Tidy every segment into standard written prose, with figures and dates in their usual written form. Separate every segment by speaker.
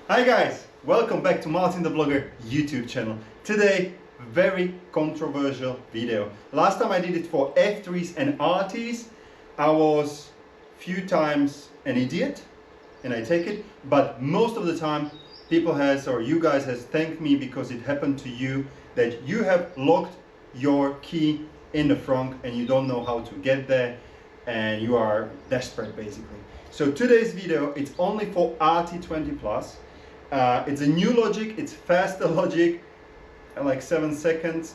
Speaker 1: Hi guys, welcome back to MartinTheVlogger YouTube channel. Today, very controversial video. Last time I did it for F3s and RTs, I was few times an idiot, and I take it, but most of the time people you guys has thanked me because it happened to you that you have locked your key in the frunk and you don't know how to get there and you are desperate basically. So today's video, it's only for RT20 plus. It's a new logic, it's faster logic, like 7 seconds.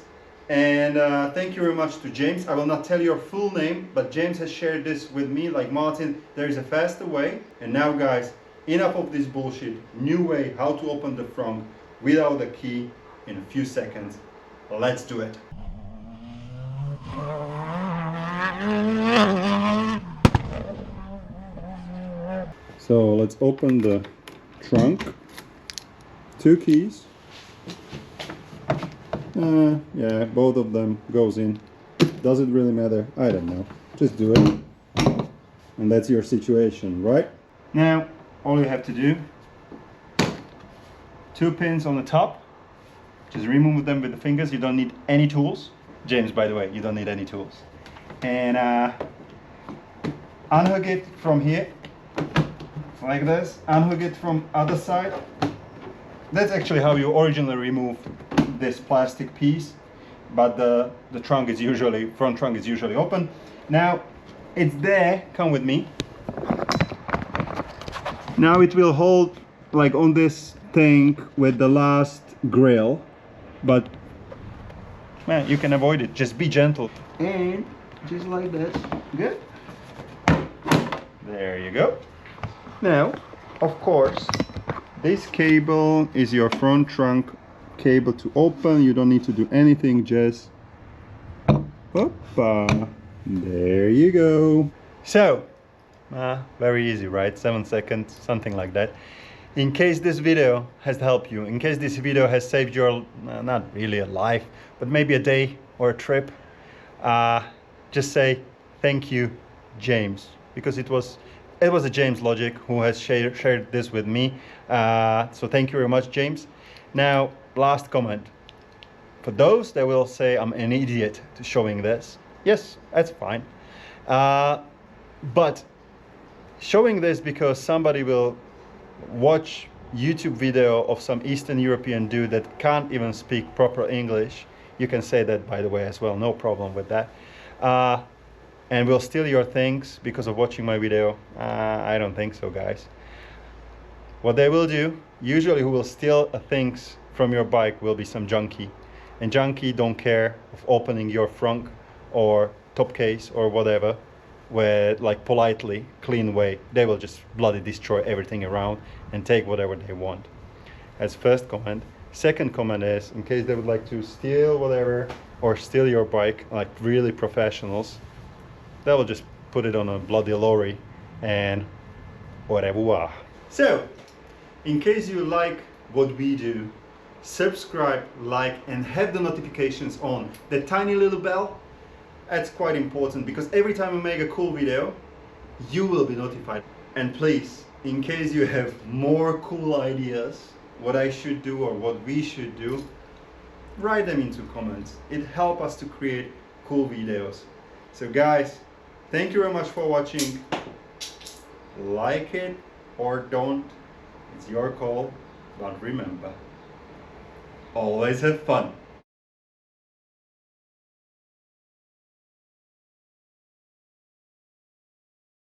Speaker 1: And thank you very much to James. I will not tell your full name, but James has shared this with me, like, Martin, there is a faster way. And now guys, enough of this bullshit. New way how to open the frunk without a key in a few seconds. Let's do it. So let's open the trunk. 2 keys. Yeah, both of them goes in. Does it really matter? I don't know. Just do it. And that's your situation, right? Now, all you have to do, 2 pins on the top. Just remove them with the fingers. You don't need any tools. James, by the way, you don't need any tools. And unhook it from here, like this. Unhook it from other side. That's actually how you originally remove this plastic piece, but the trunk is usually, front trunk is usually open. Now it's there, come with me. Now it will hold like on this thing with the last grill, but man, you can avoid it, just be gentle. And just like this, good. There you go. Now, of course, this cable is your front trunk cable to open. You don't need to do anything, just hoppa. There you go. So, very easy, right? 7 seconds, something like that. In case this video has helped you, in case this video has saved your, not really a life, but maybe a day or a trip, just say thank you, James, because it was a James logic who has shared this with me. So thank you very much, James. Now, last comment. For those that will say I'm an idiot to showing this, yes, that's fine. But showing this because somebody will watch YouTube video of some Eastern European dude that can't even speak proper English. You can say that, by the way, as well, no problem with that. And will steal your things because of watching my video. I don't think so, guys. What they will do, usually who will steal things from your bike will be some junkie. And junkie don't care of opening your frunk or top case or whatever with like politely, clean way. They will just bloody destroy everything around and take whatever they want. That's first comment. Second comment is, in case they would like to steal whatever or steal your bike, like really professionals, they will just put it on a bloody lorry and whatever. So, in case you like what we do, subscribe, like, and have the notifications on. The tiny little bell, that's quite important because every time we make a cool video, you will be notified. And please, in case you have more cool ideas, what I should do or what we should do, write them into comments. It helps us to create cool videos. So guys, thank you very much for watching. Like it or don't, it's your call, but remember, always have fun.